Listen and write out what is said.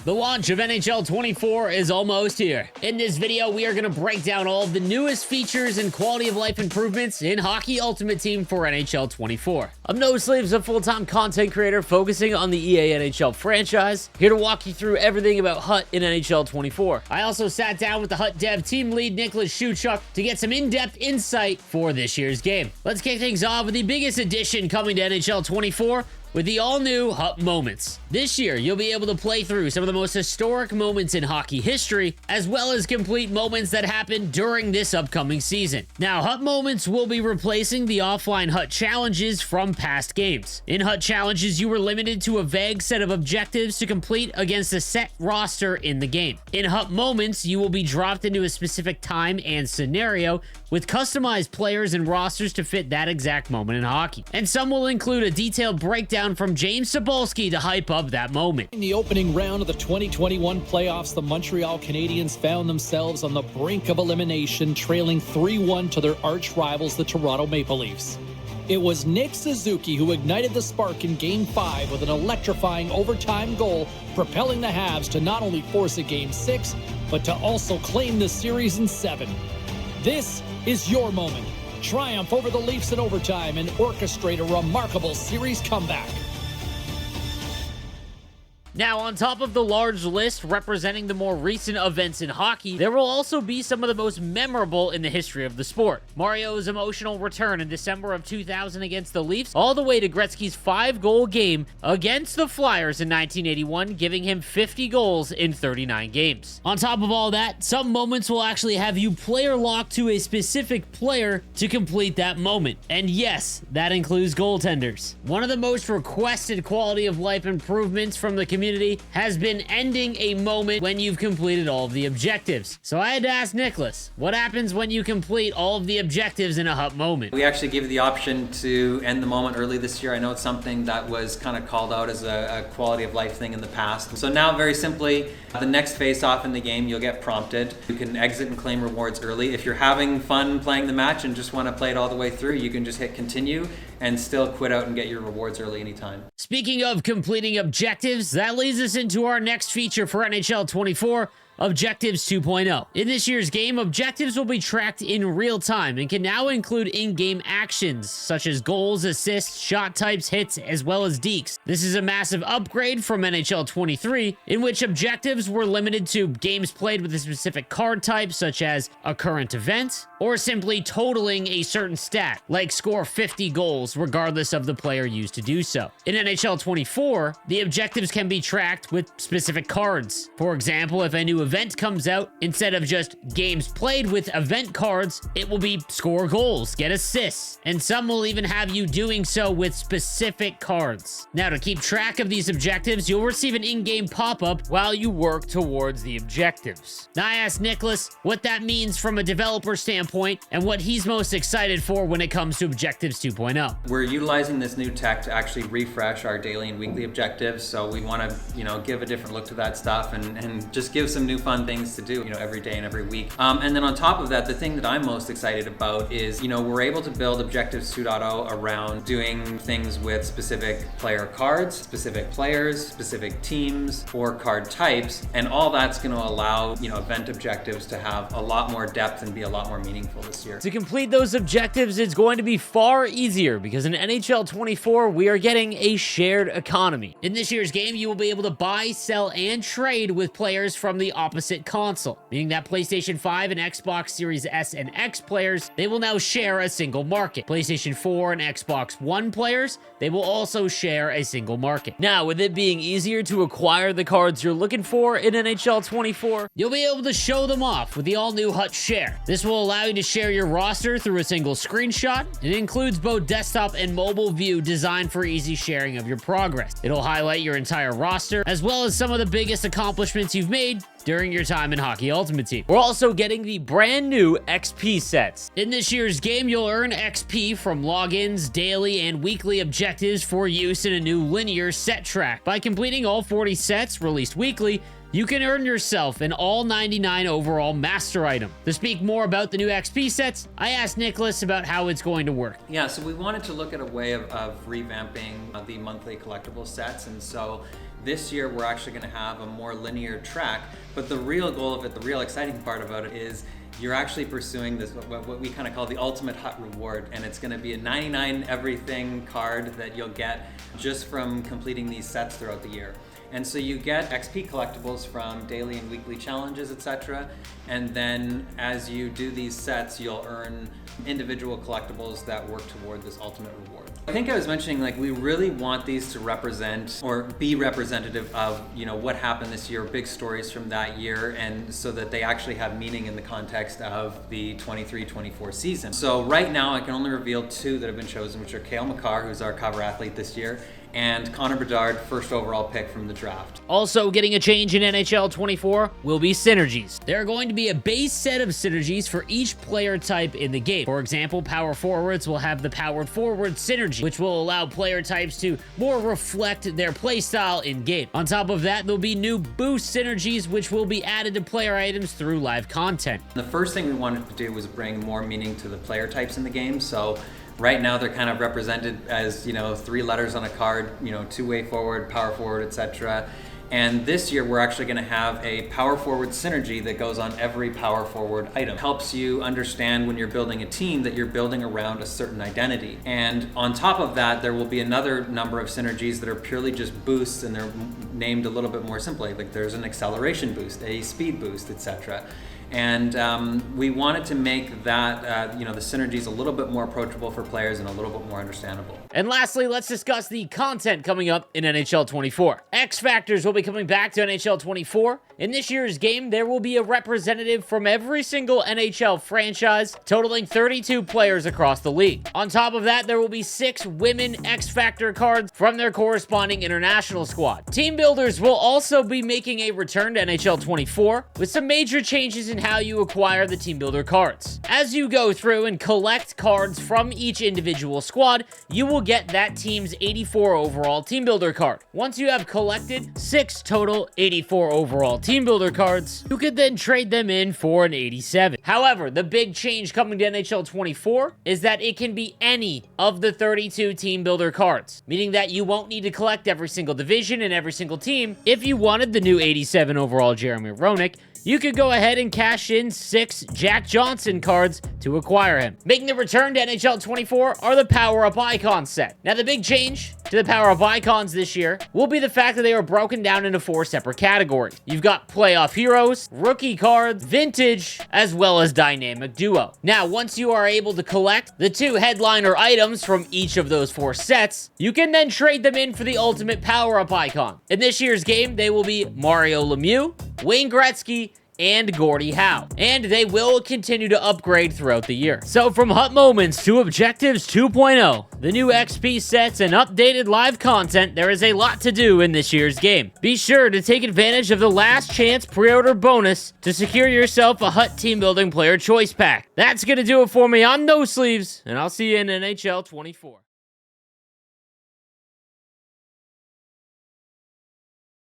The launch of NHL 24 is almost here. In this video, we are going to break down all of the newest features and quality of life improvements in Hockey Ultimate Team for NHL 24. I'm No Sleeves, a full-time content creator focusing on the EA NHL franchise, here to walk you through everything about HUT in NHL 24. I also sat down with the HUT dev team lead Nicholas Shuchuk to get some in-depth insight for this year's game. Let's kick things off with the biggest addition coming to NHL 24, with the all-new HUT Moments. This year, you'll be able to play through some of the most historic moments in hockey history, as well as complete moments that happened during this upcoming season. Now, HUT Moments will be replacing the offline HUT challenges from past games. In HUT challenges, you were limited to a vague set of objectives to complete against a set roster in the game. In HUT Moments, you will be dropped into a specific time and scenario with customized players and rosters to fit that exact moment in hockey. And some will include a detailed breakdown from James Cebulski to hype up that moment. In the opening round of the 2021 playoffs, the Montreal Canadiens found themselves on the brink of elimination, trailing 3-1 to their arch rivals, the Toronto Maple Leafs. It was Nick Suzuki who ignited the spark in Game 5 with an electrifying overtime goal, propelling the Habs to not only force a Game 6, but to also claim the series in 7. This is your moment. Triumph over the Leafs in overtime and orchestrate a remarkable series comeback. Now, on top of the large list representing the more recent events in hockey, there will also be some of the most memorable in the history of the sport. Mario's emotional return in December of 2000 against the Leafs, all the way to Gretzky's 5-goal game against the Flyers in 1981, giving him 50 goals in 39 games. On top of all that, some moments will actually have you player locked to a specific player to complete that moment. And yes, that includes goaltenders. One of the most requested quality of life improvements from the community has been ending a moment when you've completed all of the objectives. So I had to ask Nicholas, what happens when you complete all of the objectives in a HUT moment? We actually gave you the option to end the moment early this year. I know it's something that was kind of called out as a quality of life thing in the past. So now, very simply, the next face-off in the game, you'll get prompted. You can exit and claim rewards early. If you're having fun playing the match and just want to play it all the way through, you can just hit continue and still quit out and get your rewards early anytime. Speaking of completing objectives, that leads us into our next feature for NHL 24, Objectives 2.0. In this year's game, objectives will be tracked in real time and can now include in-game actions such as goals, assists, shot types, hits, as well as dekes. This is a massive upgrade from NHL 23, in which objectives were limited to games played with a specific card type, such as a current event, or simply totaling a certain stat, like score 50 goals, regardless of the player used to do so. In NHL 24, the objectives can be tracked with specific cards. For example, if a new event comes out, instead of just games played with event cards, it will be score goals, get assists, and some will even have you doing so with specific cards. Now, to keep track of these objectives, you'll receive an in-game pop-up while you work towards the objectives. Now, I asked Nicholas what that means from a developer standpoint and what he's most excited for when it comes to Objectives 2.0. We're utilizing this new tech to actually refresh our daily and weekly objectives, so we want to, give a different look to that stuff and just give some new fun things to do, every day and every week. And then on top of that, the thing that I'm most excited about is, we're able to build Objectives 2.0 around doing things with specific player cards, specific players, specific teams, or card types, and all that's going to allow, event objectives to have a lot more depth and be a lot more meaningful this year. To complete those objectives, it's going to be far easier because in NHL 24, we are getting a shared economy. In this year's game, you will be able to buy, sell, and trade with players from the opposite console, meaning that PlayStation 5 and Xbox Series S and X players, they will now share a single market. PlayStation 4 and Xbox One players, they will also share a single market. Now, with it being easier to acquire the cards you're looking for in NHL 24, you'll be able to show them off with the all-new HUT Share. This will allow you to share your roster through a single screenshot. It includes both desktop and mobile view designed for easy sharing of your progress. It'll highlight your entire roster, as well as some of the biggest accomplishments you've made during your time in Hockey Ultimate Team. We're also getting the brand new XP sets. In this year's game, you'll earn XP from logins, daily, and weekly objectives for use in a new linear set track. By completing all 40 sets released weekly, you can earn yourself an all 99 overall master item. To speak more about the new XP sets, I asked Nicholas about how it's going to work. Yeah, so we wanted to look at a way of revamping the monthly collectible sets, and so This year, we're actually going to have a more linear track, but the real goal of it, the real exciting part about it is you're actually pursuing this, what we kind of call the ultimate hut reward, and it's going to be a 99 everything card that you'll get just from completing these sets throughout the year. And so you get XP collectibles from daily and weekly challenges, etc. And then as you do these sets, you'll earn individual collectibles that work toward this ultimate reward. I think I was mentioning, like, we really want these to represent or be representative of, you know, what happened this year, big stories from that year, and so that they actually have meaning in the context of the 23-24 season. So right now I can only reveal 2 that have been chosen, which are Cale Makar, who's our cover athlete this year, and Connor Bedard, first overall pick from the draft. Also getting a change in NHL 24 will be synergies. There are going to be a base set of synergies for each player type in the game. For example, power forwards will have the powered forward synergy, which will allow player types to more reflect their play style in game. On top of that, there'll be new boost synergies, which will be added to player items through live content. The first thing we wanted to do was bring more meaning to the player types in the game. So right now they're kind of represented as, you know, 3 letters on a card, you know, two-way forward, power forward, etc. And this year we're actually going to have a power forward synergy that goes on every power forward item. It helps you understand when you're building a team that you're building around a certain identity. And on top of that, there will be another number of synergies that are purely just boosts, and they're named a little bit more simply. Like there's an acceleration boost, a speed boost, etc. And we wanted to make that, you know, the synergies a little bit more approachable for players and a little bit more understandable. And lastly, let's discuss the content coming up in NHL 24. X Factors will be coming back to NHL 24. In this year's game, there will be a representative from every single NHL franchise, totaling 32 players across the league. On top of that, there will be 6 women X Factor cards from their corresponding international squad. Team builders will also be making a return to NHL 24 with some major changes in how you acquire the team builder cards. As you go through and collect cards from each individual squad, you will get that team's 84 overall team builder card. Once you have collected 6 total 84 overall team builder cards, you could then trade them in for an 87. However, the big change coming to NHL 24 is that it can be any of the 32 team builder cards, meaning that you won't need to collect every single division and every single team. If you wanted the new 87 overall Jeremy Roenick, you could go ahead and cash in 6 Jack Johnson cards to acquire him. Making the return to NHL 24 are the power-up icon set. Now, the big change to the power-up icons this year will be the fact that they are broken down into 4 separate categories. You've got playoff heroes, rookie cards, vintage, as well as dynamic duo. Now, once you are able to collect the 2 headliner items from each of those 4 sets, you can then trade them in for the ultimate power-up icon. In this year's game, they will be Mario Lemieux, Wayne Gretzky, and Gordie Howe, and they will continue to upgrade throughout the year. So from Hut Moments to Objectives 2.0, the new XP sets and updated live content, there is a lot to do in this year's game. Be sure to take advantage of the last chance pre-order bonus to secure yourself a Hut Team Building Player Choice Pack. That's gonna do it for me. I'm No Sleeves, and I'll see you in NHL 24.